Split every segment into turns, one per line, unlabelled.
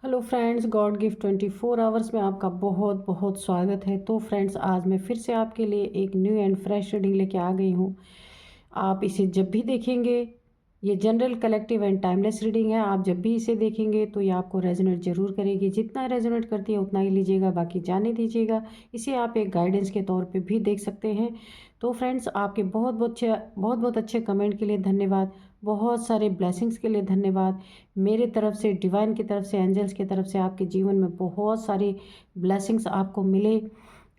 Hello friends, God gift 24 hours में आपका बहुत बहुत स्वागत है। तो फ्रेंड्स, आज मैं फिर से आपके लिए एक न्यू एंड फ्रेश रीडिंग लेके आ गई हूँ। आप इसे जब भी देखेंगे, ये general collective and timeless reading है। आप जब भी इसे देखेंगे तो ये आपको रेजोनेट जरूर करेगी। जितना रेजोनेट करती है उतना ही लीजिएगा, बाकी जाने दीजिएगा। इसे आप एक गाइडेंस के तौर पे भी देख सकते हैं। तो फ्रेंड्स, आपके बहुत बहुत अच्छे कमेंट के लिए धन्यवाद। बहुत सारे ब्लेसिंग्स के लिए धन्यवाद। मेरे तरफ से, डिवाइन की तरफ से, एंजल्स की तरफ से आपके जीवन में बहुत सारी ब्लेसिंग्स आपको मिले।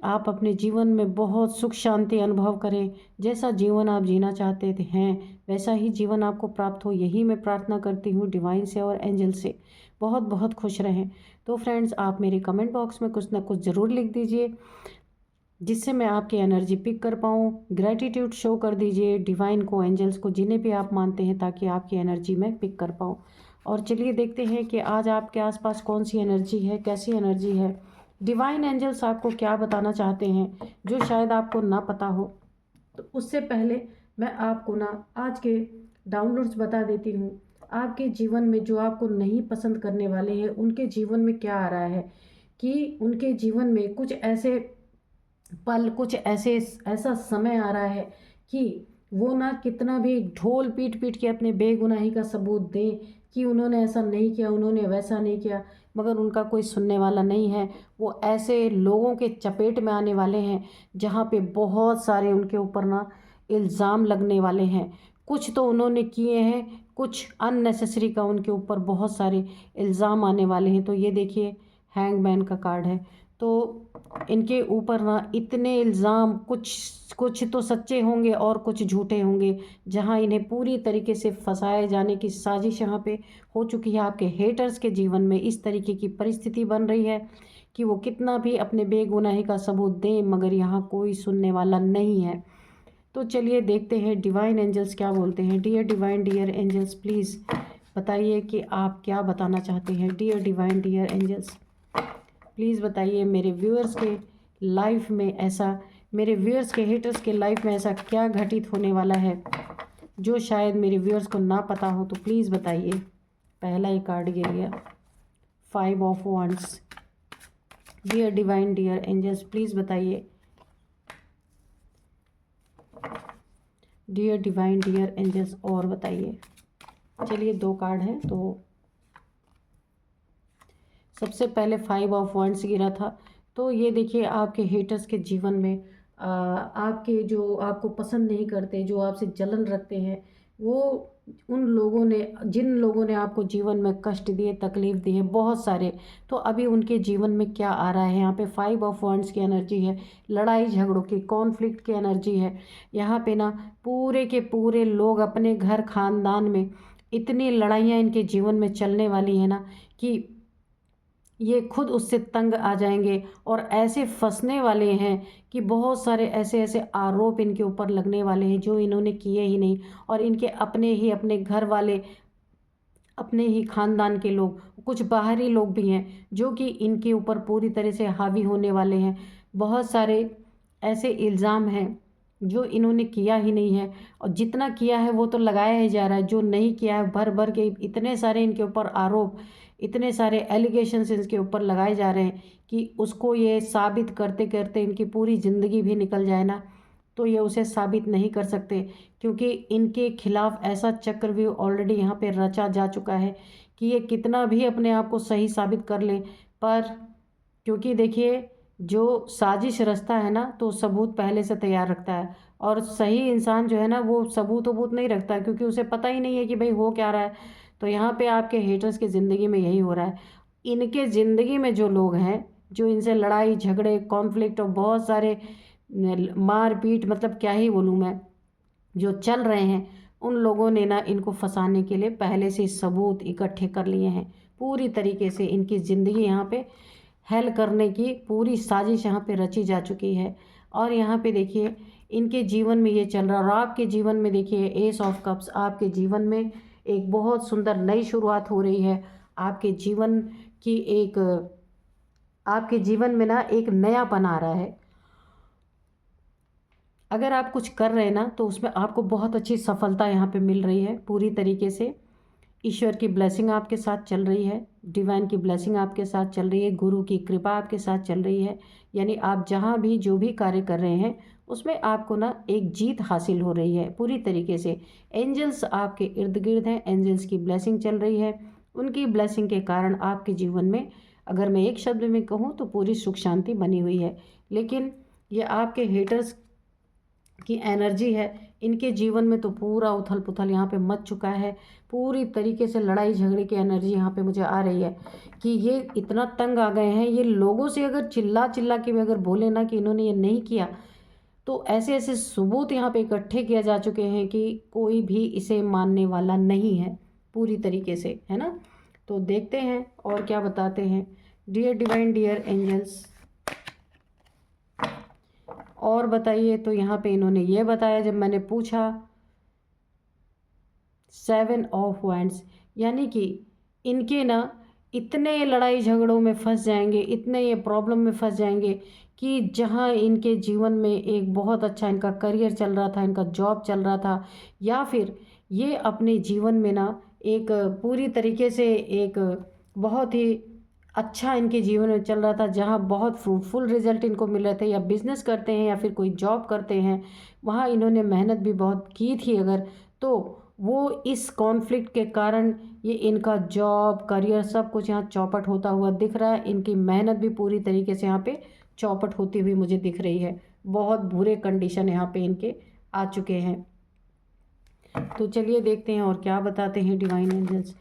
आप अपने जीवन में बहुत सुख शांति अनुभव करें। जैसा जीवन आप जीना चाहते थे हैं वैसा ही जीवन आपको प्राप्त हो, यही मैं प्रार्थना करती हूँ डिवाइन से और एंजल से। बहुत बहुत खुश रहें। तो फ्रेंड्स, आप मेरे कमेंट बॉक्स में कुछ ना कुछ ज़रूर लिख दीजिए, जिससे मैं आपकी एनर्जी पिक कर पाऊँ। ग्रैटिट्यूड शो कर दीजिए डिवाइन को, एंजल्स को, जिन्हें भी आप मानते हैं, ताकि आपकी एनर्जी मैं पिक कर पाऊँ। और चलिए देखते हैं कि आज आपके आसपास कौन सी एनर्जी है, कैसी एनर्जी है। डिवाइन एंजल्स आपको क्या बताना चाहते हैं जो शायद आपको ना पता हो। तो उससे पहले मैं आपको ना आज के डाउनलोड्स बता देती हूँ। आपके जीवन में जो आपको नहीं पसंद करने वाले हैं, उनके जीवन में क्या आ रहा है, कि उनके जीवन में कुछ ऐसे पल, कुछ ऐसे ऐसा समय आ रहा है कि वो ना कितना भी ढोल पीट पीट के अपने बेगुनाही का सबूत दें कि उन्होंने ऐसा नहीं किया, उन्होंने वैसा नहीं किया, मगर उनका कोई सुनने वाला नहीं है। वो ऐसे लोगों के चपेट में आने वाले हैं जहाँ पे बहुत सारे उनके ऊपर ना इल्ज़ाम लगने वाले हैं। कुछ तो उन्होंने किए हैं, कुछ अननेसेसरी का उनके ऊपर बहुत सारे इल्ज़ाम आने वाले हैं। तो ये देखिए, हैंगमैन का कार्ड है। तो इनके ऊपर ना इतने इल्ज़ाम, कुछ कुछ तो सच्चे होंगे और कुछ झूठे होंगे, जहां इन्हें पूरी तरीके से फंसाए जाने की साजिश यहाँ पे हो चुकी है। आपके हेटर्स के जीवन में इस तरीके की परिस्थिति बन रही है कि वो कितना भी अपने बेगुनाही का सबूत दें, मगर यहाँ कोई सुनने वाला नहीं है। तो चलिए देखते हैं डिवाइन एंजल्स क्या बोलते हैं। Dear divine, dear angels, please बताइए कि आप क्या बताना चाहते हैं। Dear divine, dear angels, please बताइए मेरे व्यूअर्स के लाइफ में ऐसा, मेरे व्यूअर्स के हेटर्स के लाइफ में ऐसा क्या घटित होने वाला है जो शायद मेरे व्यूअर्स को ना पता हो। तो प्लीज़ बताइए। पहला ही कार्ड गिर गया, 5 of wands. Dear divine, dear angels, please बताइए। डियर डिवाइन, डियर एंजल्स, और बताइए। चलिए 2 कार्ड हैं, तो सबसे पहले 5 ऑफ वंड्स गिरा था। तो ये देखिए, आपके हेटर्स के जीवन में आपके जो आपको पसंद नहीं करते, जो आपसे जलन रखते हैं, वो उन लोगों ने, जिन लोगों ने आपको जीवन में कष्ट दिए, तकलीफ़ दी है बहुत सारे, तो अभी उनके जीवन में क्या आ रहा है। यहाँ पे 5 ऑफ वंड्स की एनर्जी है, लड़ाई झगड़ों की, कॉन्फ्लिक्ट की एनर्जी है। यहाँ पे ना पूरे के पूरे लोग अपने घर खानदान में इतनी लड़ाइयाँ इनके जीवन में चलने वाली है ना, कि ये खुद उससे तंग आ जाएंगे और ऐसे फंसने वाले हैं कि बहुत सारे ऐसे ऐसे आरोप इनके ऊपर लगने वाले हैं जो इन्होंने किए ही नहीं। और इनके अपने घर वाले, अपने ही खानदान के लोग, कुछ बाहरी लोग भी हैं जो कि इनके ऊपर पूरी तरह से हावी होने वाले हैं। बहुत सारे ऐसे इल्ज़ाम हैं जो इन्होंने किया ही नहीं है, और जितना किया है वो तो लगाया ही जा रहा है। जो नहीं किया है, भर भर के इतने सारे इनके ऊपर आरोप, इतने सारे एलिगेशंस इनके ऊपर लगाए जा रहे हैं कि उसको ये साबित करते करते इनकी पूरी ज़िंदगी भी निकल जाए ना, तो ये उसे साबित नहीं कर सकते। क्योंकि इनके खिलाफ ऐसा चक्रव्यूह ऑलरेडी यहाँ पे रचा जा चुका है कि ये कितना भी अपने आप को सही साबित कर लें, पर क्योंकि देखिए, जो साजिश रचता है ना, तो सबूत पहले से तैयार रखता है। और सही इंसान जो है ना, वो सबूत वबूत नहीं रखता, क्योंकि उसे पता ही नहीं है कि भाई हो क्या रहा है। तो यहाँ पे आपके हेटर्स की ज़िंदगी में यही हो रहा है। इनके ज़िंदगी में जो लोग हैं, जो इनसे लड़ाई झगड़े, कॉन्फ्लिक्ट और बहुत सारे मार पीट, मतलब क्या ही बोलूँ मैं, जो चल रहे हैं, उन लोगों ने ना इनको फंसाने के लिए पहले से सबूत इकट्ठे कर लिए हैं। पूरी तरीके से इनकी ज़िंदगी यहाँ पे हेल करने की पूरी साजिश यहाँ पे रची जा चुकी है। और यहाँ पे देखिए, इनके जीवन में ये चल रहा है। और आपके जीवन में देखिए, एस ऑफ कप्स, आपके जीवन में एक बहुत सुंदर नई शुरुआत हो रही है। आपके जीवन की एक, आपके जीवन में ना एक नयापन आ रहा है। अगर आप कुछ कर रहे हैं ना, तो उसमें आपको बहुत अच्छी सफलता यहाँ पे मिल रही है पूरी तरीके से। ईश्वर की ब्लेसिंग आपके साथ चल रही है, डिवाइन की ब्लेसिंग आपके साथ चल रही है, गुरु की कृपा आपके साथ चल रही है। यानी आप जहाँ भी जो भी कार्य कर रहे हैं उसमें आपको ना एक जीत हासिल हो रही है पूरी तरीके से। एंजल्स आपके इर्द गिर्द हैं, एंजल्स की ब्लेसिंग चल रही है। उनकी ब्लेसिंग के कारण आपके जीवन में, अगर मैं एक शब्द में कहूँ तो पूरी सुख शांति बनी हुई है। लेकिन ये आपके हेटर्स की एनर्जी है, इनके जीवन में तो पूरा उथल पुथल यहाँ पे मच चुका है। पूरी तरीके से लड़ाई झगड़े की एनर्जी यहाँ पे मुझे आ रही है कि ये इतना तंग आ गए हैं। ये लोगों से अगर चिल्ला चिल्ला के भी अगर बोले ना कि इन्होंने ये नहीं किया, तो ऐसे ऐसे सबूत यहाँ पे इकट्ठे किए जा चुके हैं कि कोई भी इसे मानने वाला नहीं है पूरी तरीके से, है ना। तो देखते हैं और क्या बताते हैं। डियर डिवाइन, डियर एंजल्स, और बताइए। तो यहाँ पे इन्होंने ये बताया, जब मैंने पूछा 7 ऑफ वैंड्स, यानी कि इनके ना इतने लड़ाई झगड़ों में फंस जाएंगे, इतने ये प्रॉब्लम में फंस जाएंगे कि जहाँ इनके जीवन में एक बहुत अच्छा इनका करियर चल रहा था, इनका जॉब चल रहा था, या फिर ये अपने जीवन में ना एक पूरी तरीके से एक बहुत ही अच्छा इनके जीवन में चल रहा था, जहाँ बहुत फ्रूटफुल रिजल्ट इनको मिल रहे थे, या बिज़नेस करते हैं या फिर कोई जॉब करते हैं, वहाँ इन्होंने मेहनत भी बहुत की थी अगर, तो वो इस कॉन्फ्लिक्ट के कारण ये इनका जॉब करियर सब कुछ यहाँ चौपट होता हुआ दिख रहा है। इनकी मेहनत भी पूरी तरीके से यहाँ पे चौपट होती हुई मुझे दिख रही है। बहुत बुरे कंडीशन यहाँ पे इनके आ चुके हैं। तो चलिए देखते हैं और क्या बताते हैं divine angels.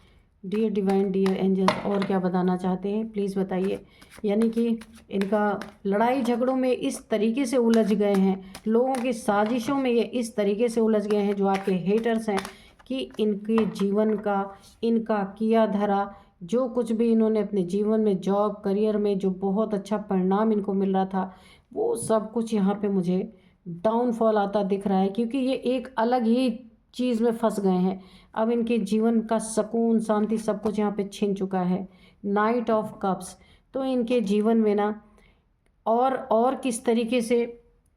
Dear divine, dear angels, और क्या बताना चाहते हैं प्लीज़ बताइए। यानी कि इनका लड़ाई झगड़ों में इस तरीके से उलझ गए हैं, लोगों की साजिशों में ये इस तरीके से उलझ गए हैं जो आपके हेटर्स हैं, कि इनके जीवन का, इनका किया धरा जो कुछ भी इन्होंने अपने जीवन में जॉब करियर में जो बहुत अच्छा परिणाम इनको मिल रहा था, वो सब कुछ यहाँ पे मुझे डाउनफॉल आता दिख रहा है, क्योंकि ये एक अलग ही चीज़ में फंस गए हैं। अब इनके जीवन का सुकून शांति सब कुछ यहाँ पे छिन चुका है। नाइट ऑफ कप्स, तो इनके जीवन में ना और किस तरीके से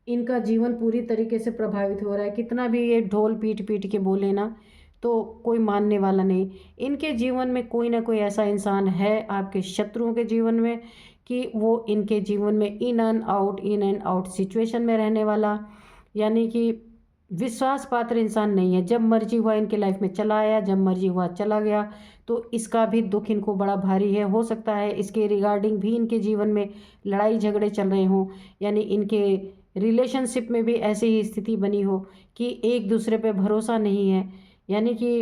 इनका जीवन पूरी तरीके से प्रभावित हो रहा है। कितना भी ये ढोल पीट पीट के बोले ना, तो कोई मानने वाला नहीं। इनके जीवन में कोई ना कोई ऐसा इंसान है आपके शत्रुओं के जीवन में कि वो इनके जीवन में इन एंड आउट सिचुएशन में रहने वाला, यानी कि विश्वास पात्र इंसान नहीं है। जब मर्जी हुआ इनके लाइफ में चला आया, जब मर्जी हुआ चला गया। तो इसका भी दुख इनको बड़ा भारी है। हो सकता है इसके रिगार्डिंग भी इनके जीवन में लड़ाई झगड़े चल रहे हों, यानी इनके रिलेशनशिप में भी ऐसी ही स्थिति बनी हो कि एक दूसरे पे भरोसा नहीं है, यानी कि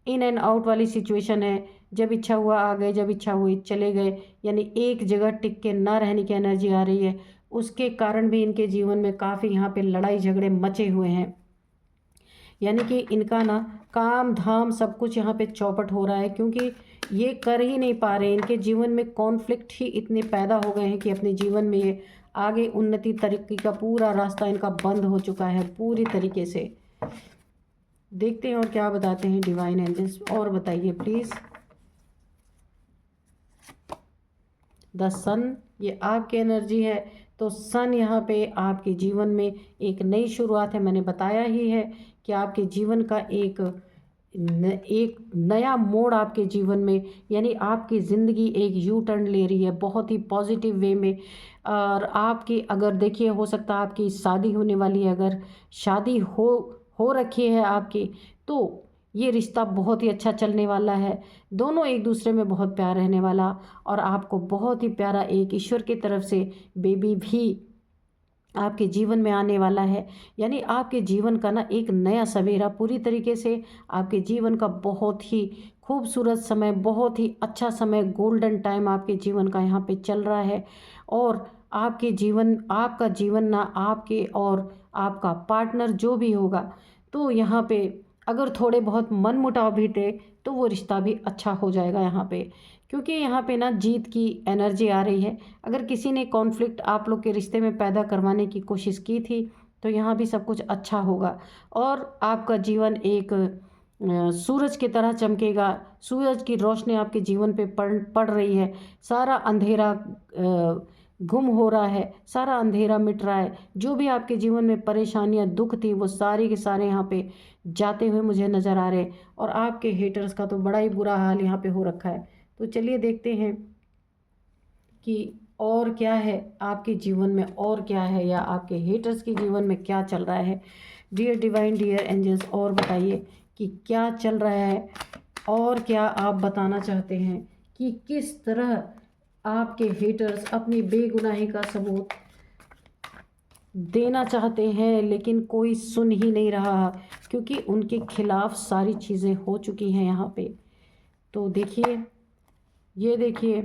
इन एंड आउट वाली सिचुएशन है। जब इच्छा हुआ आ गए, जब इच्छा हुई चले गए, यानी एक जगह टिक के ना रहने की एनर्जी आ रही है। उसके कारण भी इनके जीवन में काफ़ी यहाँ पे लड़ाई झगड़े मचे हुए हैं, यानी कि इनका ना काम धाम सब कुछ यहाँ पे चौपट हो रहा है, क्योंकि ये कर ही नहीं पा रहे। इनके जीवन में कॉन्फ्लिक्ट ही इतने पैदा हो गए हैं कि अपने जीवन में ये आगे उन्नति तरक्की का पूरा रास्ता इनका बंद हो चुका है पूरी तरीके से। देखते हैं और क्या बताते हैं डिवाइन एंजल्स, और बताइए प्लीज़। द सन, ये आपकी एनर्जी है। तो सन यहाँ पे आपके जीवन में एक नई शुरुआत है। मैंने बताया ही है कि आपके जीवन का एक नया मोड़ आपके जीवन में, यानी आपकी ज़िंदगी एक यू टर्न ले रही है बहुत ही पॉजिटिव वे में। और आपकी अगर देखिए, हो सकता है आपकी शादी होने वाली है, अगर शादी हो रखी है आपकी, तो ये रिश्ता बहुत ही अच्छा चलने वाला है। दोनों एक दूसरे में बहुत प्यार रहने वाला, और आपको बहुत ही प्यारा एक ईश्वर की तरफ से बेबी भी आपके जीवन में आने वाला है। यानी आपके जीवन का ना एक नया सवेरा पूरी तरीके से, आपके जीवन का बहुत ही खूबसूरत समय, बहुत ही अच्छा समय, गोल्डन टाइम आपके जीवन का यहाँ पे चल रहा है। और आपका जीवन ना आपके और आपका पार्टनर जो भी होगा, तो यहाँ पे अगर थोड़े बहुत मनमुटाव भी थे तो वो रिश्ता भी अच्छा हो जाएगा यहाँ पे, क्योंकि यहाँ पे ना जीत की एनर्जी आ रही है। अगर किसी ने कॉन्फ्लिक्ट आप लोग के रिश्ते में पैदा करवाने की कोशिश की थी, तो यहाँ भी सब कुछ अच्छा होगा, और आपका जीवन एक सूरज की तरह चमकेगा। सूरज की रोशनी आपके जीवन पे पड़ रही है। सारा अंधेरा गुम हो रहा है, सारा अंधेरा मिट रहा है। जो भी आपके जीवन में परेशानियां, दुख थी, वो सारे के सारे यहाँ पे जाते हुए मुझे नज़र आ रहे हैं। और आपके हेटर्स का तो बड़ा ही बुरा हाल यहाँ पे हो रखा है। तो चलिए देखते हैं कि और क्या है आपके जीवन में, और क्या है, या आपके हेटर्स के जीवन में क्या चल रहा है। डियर डिवाइन, डियर एंजल्स, और बताइए कि क्या चल रहा है, और क्या आप बताना चाहते हैं कि किस तरह आपके हेटर्स अपनी बेगुनाही का सबूत देना चाहते हैं, लेकिन कोई सुन ही नहीं रहा, क्योंकि उनके खिलाफ सारी चीज़ें हो चुकी हैं यहाँ पे। तो देखिए, ये देखिए,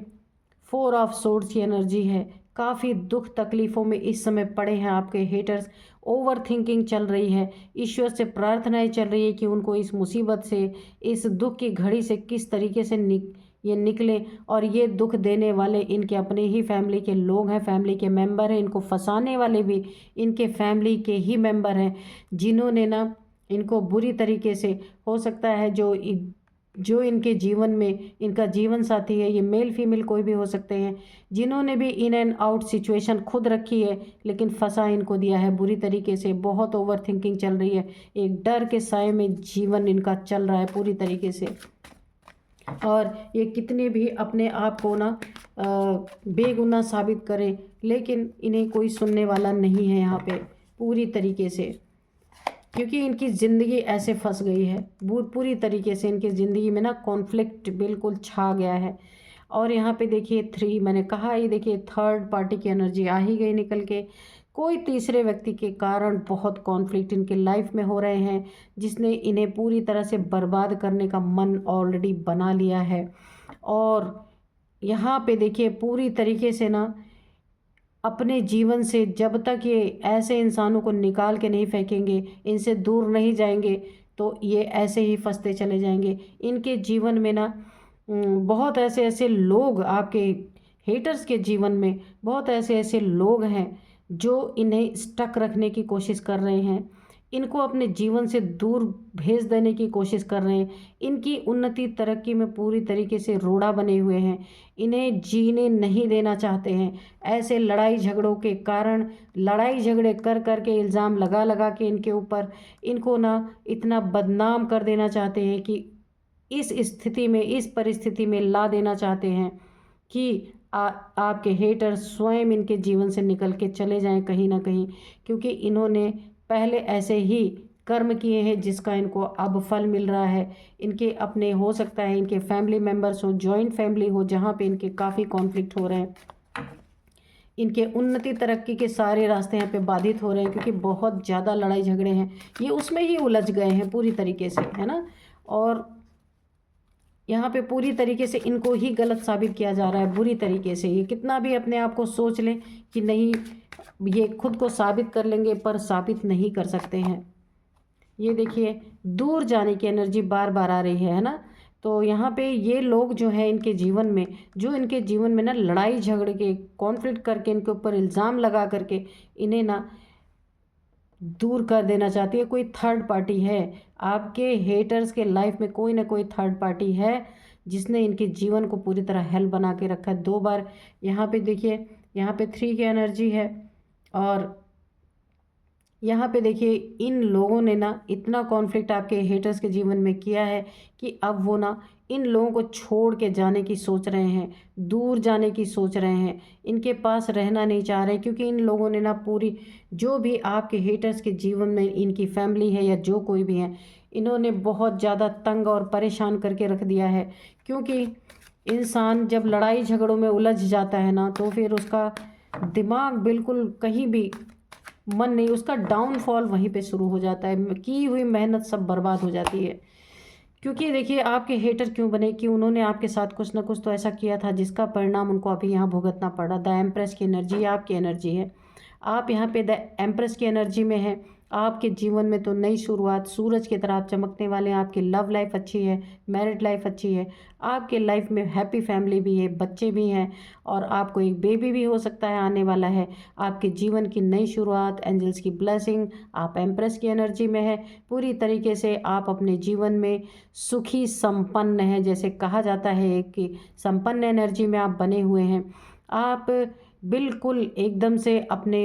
4 ऑफ सोर्ड्स की एनर्जी है। काफ़ी दुख तकलीफ़ों में इस समय पड़े हैं आपके हेटर्स। ओवर थिंकिंग चल रही है। ईश्वर से प्रार्थनाएं चल रही है कि उनको इस मुसीबत से, इस दुख की घड़ी से किस तरीके से ये निकले। और ये दुख देने वाले इनके अपने ही फैमिली के लोग हैं, फैमिली के मेंबर हैं। इनको फंसाने वाले भी इनके फैमिली के ही मेंबर हैं, जिन्होंने ना इनको बुरी तरीके से, हो सकता है जो इनके जीवन में इनका जीवन साथी है, ये मेल फीमेल कोई भी हो सकते हैं, जिन्होंने भी इन एंड आउट सिचुएशन खुद रखी है, लेकिन फंसा इनको दिया है बुरी तरीके से। बहुत ओवर थिंकिंग चल रही है। एक डर के साए में जीवन इनका चल रहा है पूरी तरीके से। और ये कितने भी अपने आप को ना बेगुनाह साबित करें, लेकिन इन्हें कोई सुनने वाला नहीं है यहाँ पे पूरी तरीके से, क्योंकि इनकी ज़िंदगी ऐसे फंस गई है पूरी तरीके से। इनकी ज़िंदगी में ना कॉन्फ्लिक्ट बिल्कुल छा गया है। और यहाँ पे देखिए 3, मैंने कहा, ये देखिए थर्ड पार्टी की एनर्जी आ ही गई निकल के। कोई तीसरे व्यक्ति के कारण बहुत कॉन्फ्लिक्ट इनके लाइफ में हो रहे हैं, जिसने इन्हें पूरी तरह से बर्बाद करने का मन ऑलरेडी बना लिया है। और यहाँ पे देखिए पूरी तरीके से ना अपने जीवन से, जब तक ये ऐसे इंसानों को निकाल के नहीं फेंकेंगे, इनसे दूर नहीं जाएंगे, तो ये ऐसे ही फंसते चले जाएंगे। इनके जीवन में ना बहुत ऐसे ऐसे लोग, आपके हेटर्स के जीवन में बहुत ऐसे ऐसे लोग हैं जो इन्हें स्टक रखने की कोशिश कर रहे हैं, इनको अपने जीवन से दूर भेज देने की कोशिश कर रहे हैं। इनकी उन्नति तरक्की में पूरी तरीके से रोड़ा बने हुए हैं, इन्हें जीने नहीं देना चाहते हैं। ऐसे लड़ाई झगड़ों के कारण, लड़ाई झगड़े कर कर के, इल्ज़ाम लगा लगा के इनके ऊपर, इनको ना इतना बदनाम कर देना चाहते हैं कि इस स्थिति में, इस परिस्थिति में ला देना चाहते हैं कि आपके हेटर स्वयं इनके जीवन से निकल के चले जाएं कहीं ना कहीं, क्योंकि इन्होंने पहले ऐसे ही कर्म किए हैं जिसका इनको अब फल मिल रहा है। इनके अपने, हो सकता है इनके फैमिली मेम्बर्स हो, जॉइंट फैमिली हो, जहाँ पे इनके काफ़ी कॉन्फ्लिक्ट हो रहे हैं। इनके उन्नति तरक्की के सारे रास्ते यहाँ पे बाधित हो रहे हैं, क्योंकि बहुत ज़्यादा लड़ाई झगड़े हैं, ये उसमें ही उलझ गए हैं पूरी तरीके से, है ना। और यहाँ पे पूरी तरीके से इनको ही गलत साबित किया जा रहा है बुरी तरीके से। ये कितना भी अपने आप को सोच लें कि नहीं, ये खुद को साबित कर लेंगे, पर साबित नहीं कर सकते हैं। ये देखिए दूर जाने की एनर्जी बार बार आ रही है ना। तो यहाँ पे ये लोग जो है इनके जीवन में, जो इनके जीवन में ना लड़ाई झगड़े के, कॉन्फ्लिक्ट करके, इनके ऊपर इल्ज़ाम लगा करके इन्हें ना दूर कर देना चाहती है, कोई थर्ड पार्टी है। आपके हेटर्स के लाइफ में कोई ना कोई थर्ड पार्टी है, जिसने इनके जीवन को पूरी तरह हेल बना के रखा है। 2 बार यहाँ पे देखिए, यहाँ पे 3 की एनर्जी है। और यहाँ पे देखिए इन लोगों ने ना इतना कॉन्फ्लिक्ट आपके हेटर्स के जीवन में किया है कि अब वो ना इन लोगों को छोड़ के जाने की सोच रहे हैं, दूर जाने की सोच रहे हैं, इनके पास रहना नहीं चाह रहे, क्योंकि इन लोगों ने ना पूरी, जो भी आपके हेटर्स के जीवन में इनकी फैमिली है या जो कोई भी है, इन्होंने बहुत ज़्यादा तंग और परेशान करके रख दिया है। क्योंकि इंसान जब लड़ाई झगड़ों में उलझ जाता है ना, तो फिर उसका दिमाग बिल्कुल कहीं भी मन नहीं, उसका डाउनफॉल वहीं पे शुरू हो जाता है, की हुई मेहनत सब बर्बाद हो जाती है। क्योंकि देखिए आपके हेटर क्यों बने, कि उन्होंने आपके साथ कुछ ना कुछ तो ऐसा किया था जिसका परिणाम उनको अभी यहाँ भुगतना पड़ा। द एम्प्रेस की एनर्जी आपकी एनर्जी है, आप यहाँ पे द एम्प्रेस की एनर्जी में है। आपके जीवन में तो नई शुरुआत, सूरज की तरह आप चमकने वाले हैं। आपकी लव लाइफ अच्छी है, मैरिड लाइफ अच्छी है, आपके लाइफ में हैप्पी फैमिली भी है, बच्चे भी हैं, और आपको एक बेबी भी हो सकता है आने वाला है। आपके जीवन की नई शुरुआत, एंजल्स की ब्लेसिंग, आप एम्प्रेस की एनर्जी में है। पूरी तरीके से आप अपने जीवन में सुखी संपन्न हैं, जैसे कहा जाता है कि संपन्न एनर्जी में आप बने हुए हैं। आप बिल्कुल एकदम से अपने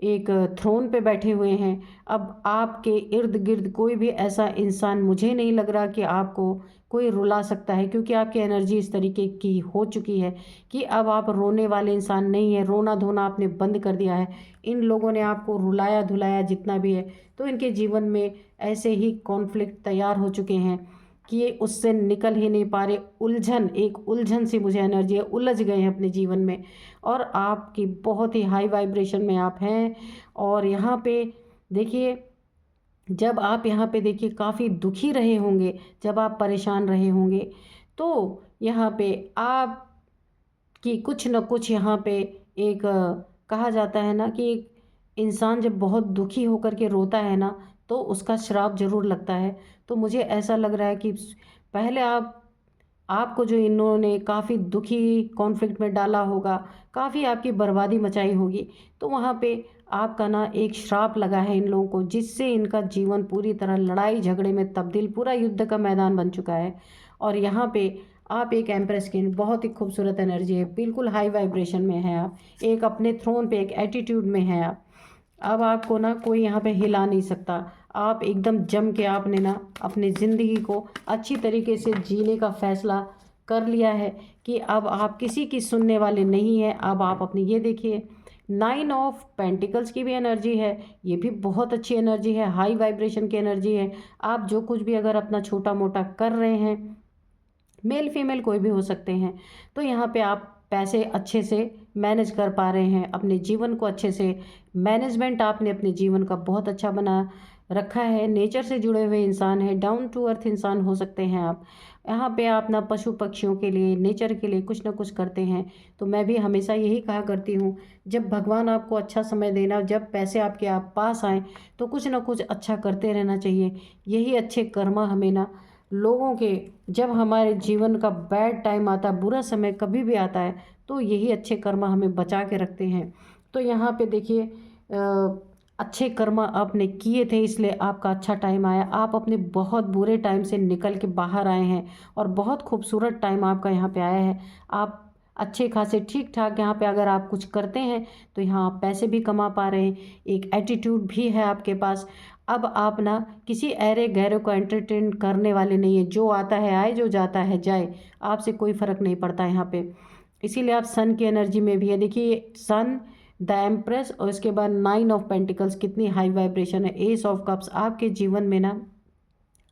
एक थ्रोन पे बैठे हुए हैं। अब आपके इर्द गिर्द कोई भी ऐसा इंसान मुझे नहीं लग रहा कि आपको कोई रुला सकता है, क्योंकि आपकी एनर्जी इस तरीके की हो चुकी है कि अब आप रोने वाले इंसान नहीं है। रोना धोना आपने बंद कर दिया है। इन लोगों ने आपको रुलाया धुलाया जितना भी है, तो इनके जीवन में ऐसे ही कॉन्फ्लिक्ट तैयार हो चुके हैं कि ये उससे निकल ही नहीं पा रहे। उलझन, एक उलझन सी मुझे एनर्जी है, उलझ गए हैं अपने जीवन में। और आपकी बहुत ही हाई वाइब्रेशन में आप हैं। और यहाँ पे देखिए, जब आप यहाँ पे देखिए काफ़ी दुखी रहे होंगे, जब आप परेशान रहे होंगे, तो यहाँ पे आप कि कुछ न कुछ यहाँ पे एक कहा जाता है ना कि एक इंसान जब बहुत दुखी होकर के रोता है ना, तो उसका श्राप ज़रूर लगता है। तो मुझे ऐसा लग रहा है कि पहले आपको जो इन्होंने काफ़ी दुखी कॉन्फ्लिक्ट में डाला होगा, काफ़ी आपकी बर्बादी मचाई होगी, तो वहाँ पे आपका ना एक श्राप लगा है इन लोगों को, जिससे इनका जीवन पूरी तरह लड़ाई झगड़े में तब्दील, पूरा युद्ध का मैदान बन चुका है। और यहाँ पे आप एक एम्प्रेस की बहुत ही खूबसूरत एनर्जी है, बिल्कुल हाई वाइब्रेशन में है आप, एक अपने थ्रोन पे एक एटीट्यूड में है आप। अब आपको ना कोई यहाँ पे हिला नहीं सकता। आप एकदम जम के आपने ना अपनी ज़िंदगी को अच्छी तरीके से जीने का फ़ैसला कर लिया है कि अब आप किसी की सुनने वाले नहीं हैं। अब आप अपनी ये देखिए, 9 ऑफ पेंटिकल्स की भी एनर्जी है, ये भी बहुत अच्छी एनर्जी है, हाई वाइब्रेशन की एनर्जी है। आप जो कुछ भी अगर अपना छोटा मोटा कर रहे हैं, मेल फीमेल कोई भी हो सकते हैं, तो यहाँ पे आप पैसे अच्छे से मैनेज कर पा रहे हैं, अपने जीवन को अच्छे से मैनेजमेंट आपने अपने जीवन का बहुत अच्छा बना रखा है। नेचर से जुड़े हुए इंसान है, डाउन टू अर्थ इंसान हो सकते हैं आप। यहाँ पे आप ना पशु पक्षियों के लिए, नेचर के लिए कुछ ना कुछ करते हैं। तो मैं भी हमेशा यही कहा करती हूँ, जब भगवान आपको अच्छा समय देना, जब पैसे आपके आप पास आएँ, तो कुछ ना कुछ अच्छा करते रहना चाहिए। यही अच्छे कर्मा हमें ना लोगों के, जब हमारे जीवन का बैड टाइम आता है, बुरा समय कभी भी आता है, तो यही अच्छे कर्म हमें बचा के रखते हैं। तो यहाँ पे देखिए, अच्छे कर्म आपने किए थे, इसलिए आपका अच्छा टाइम आया। आप अपने बहुत बुरे टाइम से निकल के बाहर आए हैं और बहुत खूबसूरत टाइम आपका यहाँ पे आया है। आप अच्छे खासे ठीक ठाक यहाँ पे अगर आप कुछ करते हैं, तो यहाँ आप पैसे भी कमा पा रहे हैं, एक एटीट्यूड भी है आपके पास। अब आप ना किसी ऐरे गैरों को एंटरटेन करने वाले नहीं है। जो आता है आए, जो जाता है जाए, आपसे कोई फ़र्क नहीं पड़ता यहाँ पे। इसीलिए आप सन की एनर्जी में भी है। देखिए, सन, द एम्प्रेस और इसके बाद 9 ऑफ पेंटिकल्स, कितनी हाई वाइब्रेशन है। एस ऑफ कप्स, आपके जीवन में ना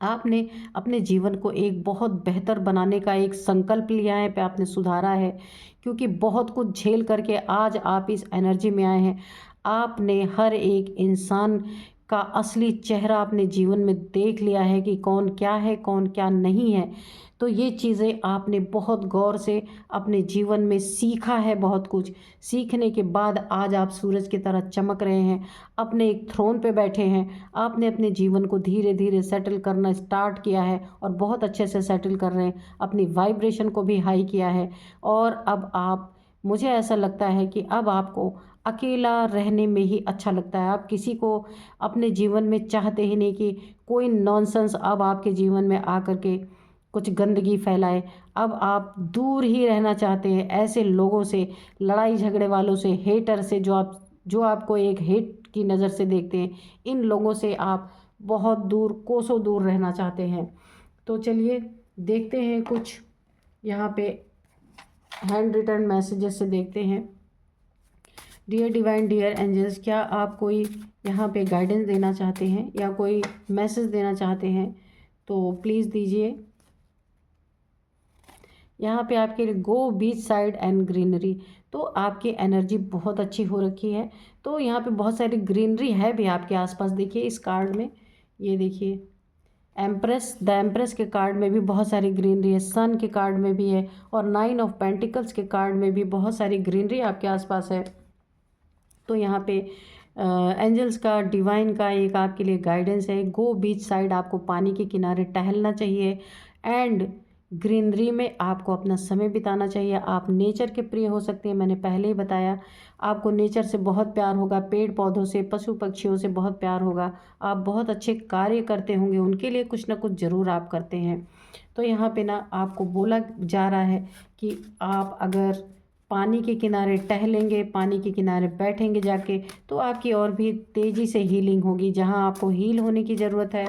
आपने अपने जीवन को एक बहुत बेहतर बनाने का एक संकल्प लिया है, पे आपने सुधारा है, क्योंकि बहुत कुछ झेल करके आज आप इस एनर्जी में आए हैं। आपने हर एक इंसान का असली चेहरा अपने जीवन में देख लिया है कि कौन क्या है, कौन क्या नहीं है। तो ये चीज़ें आपने बहुत गौर से अपने जीवन में सीखा है। बहुत कुछ सीखने के बाद आज आप सूरज की तरह चमक रहे हैं, अपने एक थ्रोन पे बैठे हैं। आपने अपने जीवन को धीरे धीरे सेटल करना स्टार्ट किया है और बहुत अच्छे से सेटल कर रहे हैं, अपनी वाइब्रेशन को भी हाई किया है। और अब आप, मुझे ऐसा लगता है कि अब आपको अकेला रहने में ही अच्छा लगता है। आप किसी को अपने जीवन में चाहते ही नहीं कि कोई नॉनसेंस अब आपके जीवन में आकर के कुछ गंदगी फैलाए। अब आप दूर ही रहना चाहते हैं ऐसे लोगों से, लड़ाई झगड़े वालों से, हेटर से, जो आपको एक हेट की नज़र से देखते हैं। इन लोगों से आप बहुत दूर, कोसों दूर रहना चाहते हैं। तो चलिए देखते हैं कुछ यहाँ पे हैंड रिटन मैसेजेस से देखते हैं। डियर डिवाइन, डियर एंजल्स, क्या आप कोई यहाँ पे गाइडेंस देना चाहते हैं या कोई मैसेज देना चाहते हैं, तो प्लीज़ दीजिए। यहाँ पे आपके लिए गो बीच साइड एंड ग्रीनरी, तो आपकी एनर्जी बहुत अच्छी हो रखी है। तो यहाँ पे बहुत सारी ग्रीनरी है भी आपके आसपास। देखिए इस कार्ड में, ये देखिए एम्प्रेस, द एम्प्रेस के कार्ड में भी बहुत सारी ग्रीनरी है, सन के कार्ड में भी है, और 9 ऑफ पेंटिकल्स के कार्ड में भी बहुत सारी ग्रीनरी आपके आसपास है। तो यहाँ पे एंजल्स का, डिवाइन का एक आपके लिए गाइडेंस है। गो बीच साइड, आपको पानी के किनारे टहलना चाहिए एंड ग्रीनरी में आपको अपना समय बिताना चाहिए। आप नेचर के प्रिय हो सकते हैं, मैंने पहले ही बताया। आपको नेचर से बहुत प्यार होगा, पेड़ पौधों से, पशु पक्षियों से बहुत प्यार होगा। आप बहुत अच्छे कार्य करते होंगे, उनके लिए कुछ ना कुछ ज़रूर आप करते हैं। तो यहाँ पे ना आपको बोला जा रहा है कि आप अगर पानी के किनारे टहलेंगे, पानी के किनारे बैठेंगे जाके, तो आपकी और भी तेज़ी से हीलिंग होगी। जहाँ आपको हील होने की ज़रूरत है,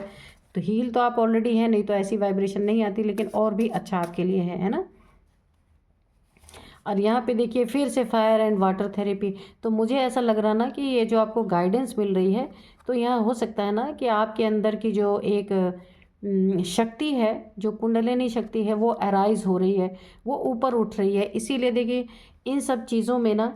तो हील तो आप ऑलरेडी हैं, नहीं तो ऐसी वाइब्रेशन नहीं आती, लेकिन और भी अच्छा आपके लिए है ना। और यहाँ पे देखिए फिर से फायर एंड वाटर थेरेपी। तो मुझे ऐसा लग रहा ना कि ये जो आपको गाइडेंस मिल रही है, तो यहाँ हो सकता है ना कि आपके अंदर की जो एक शक्ति है, जो कुंडलिनी शक्ति है, वो अराइज हो रही है, वो ऊपर उठ रही है। इसीलिए देखिए इन सब चीज़ों में ना,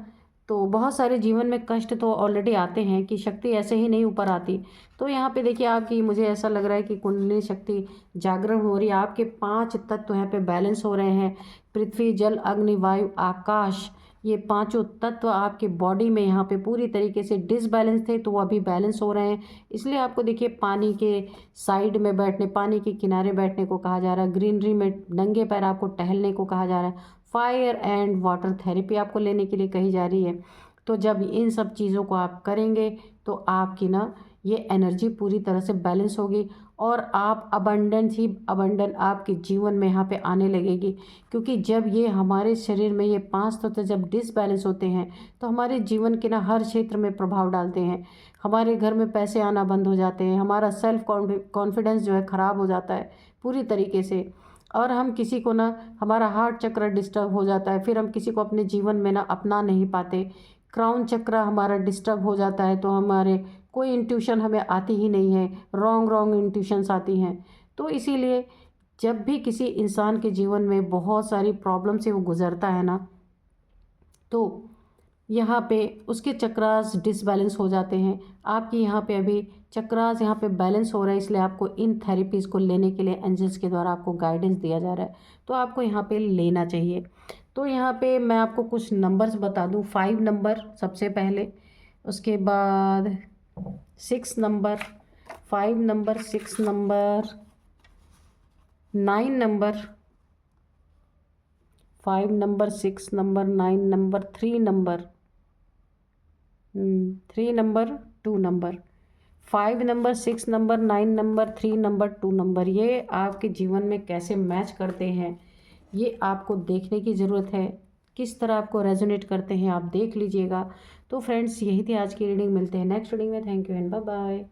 तो बहुत सारे जीवन में कष्ट तो ऑलरेडी आते हैं कि शक्ति ऐसे ही नहीं ऊपर आती। तो यहाँ पे देखिए आपकी, मुझे ऐसा लग रहा है कि कुंडलिनी शक्ति जागरण हो रही है। आपके 5 तत्व यहाँ पे बैलेंस हो रहे हैं। पृथ्वी, जल, अग्नि, वायु, आकाश, ये पांचों तत्व आपके बॉडी में यहाँ पे पूरी तरीके से डिसबैलेंस थे, तो वो अभी बैलेंस हो रहे हैं। इसलिए आपको देखिए पानी के साइड में बैठने, पानी के किनारे बैठने को कहा जा रहा है। ग्रीनरी में नंगे पैर आपको टहलने को कहा जा रहा है। फायर एंड वाटर थेरेपी आपको लेने के लिए कही जा रही है। तो जब इन सब चीज़ों को आप करेंगे, तो आपकी ना ये एनर्जी पूरी तरह से बैलेंस होगी, और आप अबंडेंस ही अबंडेंट आपके जीवन में यहाँ पे आने लगेगी। क्योंकि जब ये हमारे शरीर में ये 5 तत्व जब डिसबैलेंस होते हैं, तो हमारे जीवन के ना हर क्षेत्र में प्रभाव डालते हैं। हमारे घर में पैसे आना बंद हो जाते हैं, हमारा सेल्फ कॉन्फिडेंस जो है ख़राब हो जाता है पूरी तरीके से, और हम किसी को ना, हमारा हार्ट चक्र डिस्टर्ब हो जाता है, फिर हम किसी को अपने जीवन में ना अपना नहीं पाते। क्राउन चक्र हमारा डिस्टर्ब हो जाता है, तो हमारे कोई इंट्यूशन हमें आती ही नहीं है, रॉन्ग इंट्यूशंस आती हैं। तो इसीलिए जब भी किसी इंसान के जीवन में बहुत सारी प्रॉब्लम से वो गुज़रता है ना, तो यहाँ पे उसके चक्रास डिसबैलेंस हो जाते हैं। आपकी यहाँ पे अभी चक्रास यहाँ पे बैलेंस हो रहा है, इसलिए आपको इन थेरेपीज़ को लेने के लिए एंजल्स के द्वारा आपको गाइडेंस दिया जा रहा है, तो आपको यहाँ पे लेना चाहिए। तो यहाँ पे मैं आपको कुछ नंबर्स बता दूँ। 5 नंबर सबसे पहले, उसके बाद 6 number, 5 number, 6 number, 9 number, 5 number, 6 number, 9 number, 3 number, 3 number, 2 number, 5 number, 6 number, 9 number, 3 number, 2 number. ये आपके जीवन में कैसे मैच करते हैं, ये आपको देखने की ज़रूरत है। किस तरह आपको रेजोनेट करते हैं आप देख लीजिएगा। तो फ्रेंड्स, यही थी आज की रीडिंग। मिलते हैं नेक्स्ट रीडिंग में। Thank you and bye bye.